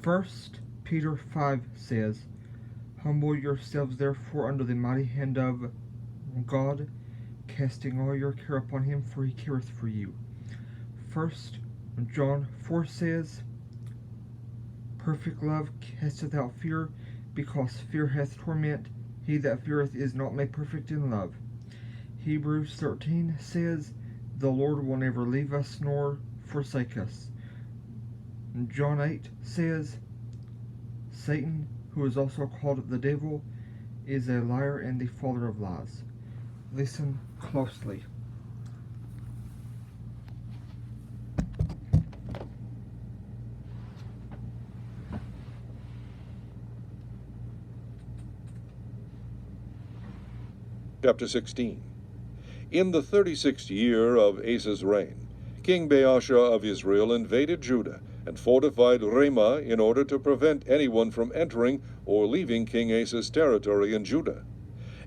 First Peter 5 says, Humble yourselves therefore under the mighty hand of God, casting all your care upon him, for he careth for you. First John 4 says, Perfect love casteth out fear, because fear hath torment. He that feareth is not made perfect in love. Hebrews 13 says, The Lord will never leave us nor forsake us. John 8 says, Satan, who is also called the devil, is a liar and the father of lies. Listen closely. Chapter 16. In the 36th year of Asa's reign, King Baasha of Israel invaded Judah and fortified Ramah in order to prevent anyone from entering or leaving King Asa's territory in Judah.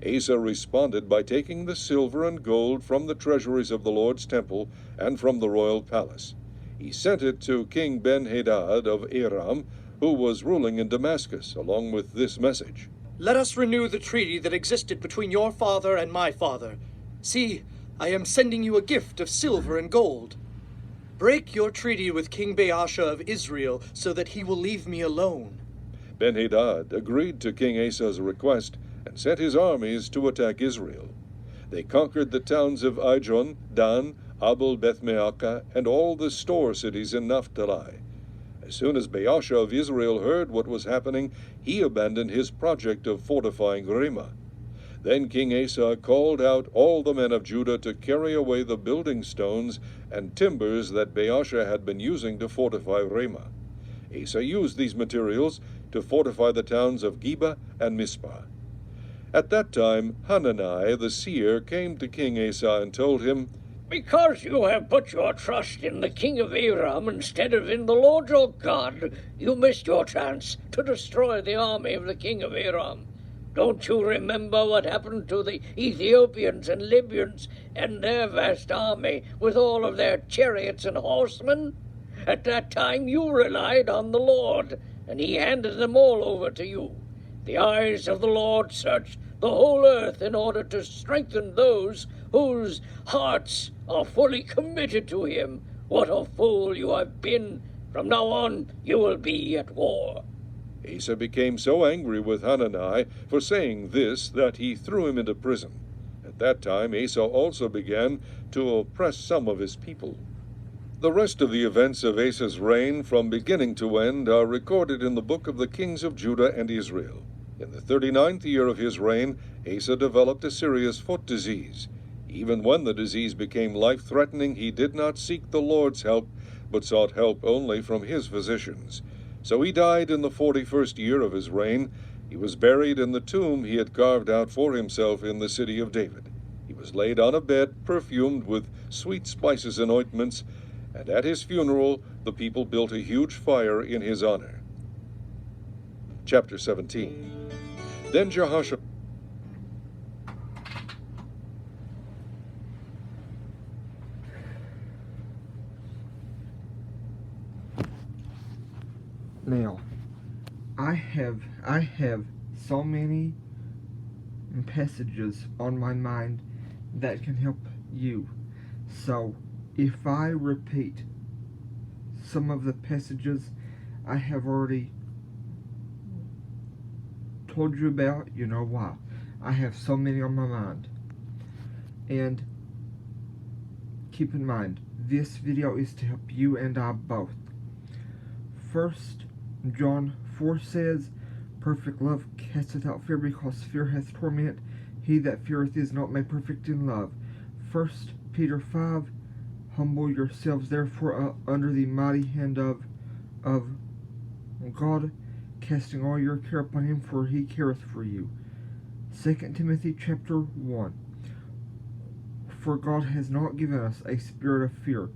Asa responded by taking the silver and gold from the treasuries of the Lord's temple and from the royal palace. He sent it to King Ben-Hadad of Aram, who was ruling in Damascus, along with this message. Let us renew the treaty that existed between your father and my father. See, I am sending you a gift of silver and gold. Break your treaty with King Baasha of Israel, so that he will leave me alone. Ben-Hadad agreed to King Asa's request and sent his armies to attack Israel. They conquered the towns of Ijon, Dan, Abel-Beth-Maacah, and all the store cities in Naphtali. As soon as Baasha of Israel heard what was happening, he abandoned his project of fortifying Ramah. Then King Asa called out all the men of Judah to carry away the building stones and timbers that Baasha had been using to fortify Ramah. Asa used these materials to fortify the towns of Geba and Mizpah. At that time Hanani the seer came to King Asa and told him, Because you have put your trust in the king of Aram instead of in the Lord your God, you missed your chance to destroy the army of the king of Aram. Don't you remember what happened to the Ethiopians and Libyans and their vast army with all of their chariots and horsemen? At that time you relied on the Lord, and he handed them all over to you. The eyes of the Lord search the whole earth in order to strengthen those whose hearts are fully committed to him. What a fool you have been! From now on you will be at war. Asa became so angry with Hanani for saying this that he threw him into prison. At that time Asa also began to oppress some of his people. The rest of the events of Asa's reign from beginning to end are recorded in the book of the kings of Judah and Israel. In the 39th year of his reign, Asa developed a serious foot disease. Even when the disease became life-threatening, he did not seek the Lord's help, but sought help only from his physicians. So he died in the 41st year of his reign. He was buried in the tomb he had carved out for himself in the city of David. He was laid on a bed perfumed with sweet spices and ointments, and at his funeral the people built a huge fire in his honor. Chapter 17. Then Jehoshaphat Now, I have so many passages on my mind that can help you. So, if I repeat some of the passages I have already told you about, you know why. I have so many on my mind. And keep in mind, this video is to help you and I both. First John 4 says, Perfect love casteth out fear, because fear hath torment. He that feareth is not made perfect in love. First Peter 5, Humble yourselves therefore under the mighty hand of God, casting all your care upon him, for he careth for you. 2 Timothy chapter 1, For God has not given us a spirit of fear,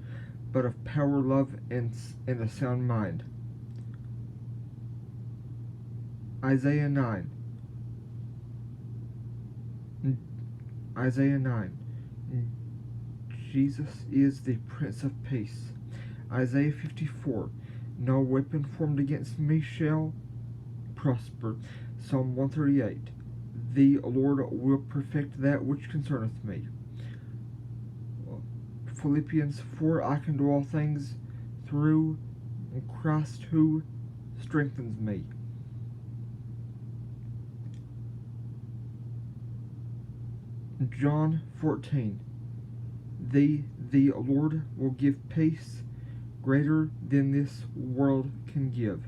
but of power, love, and a sound mind. Isaiah 9. Jesus is the Prince of Peace. Isaiah 54. No weapon formed against me shall prosper. Psalm 138. The Lord will perfect that which concerneth me. Philippians 4. I can do all things through Christ who strengthens me. John 14. The Lord will give peace greater than this world can give.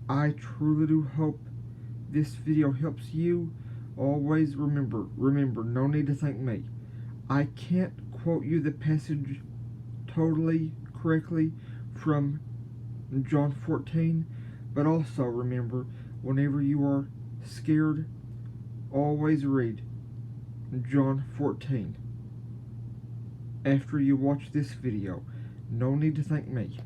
I truly do hope this video helps you. Always remember, no need to thank me. I can't quote you the passage totally correctly from John 14, but also remember, whenever you are scared, always read John 14 after you watch this video. No need to thank me.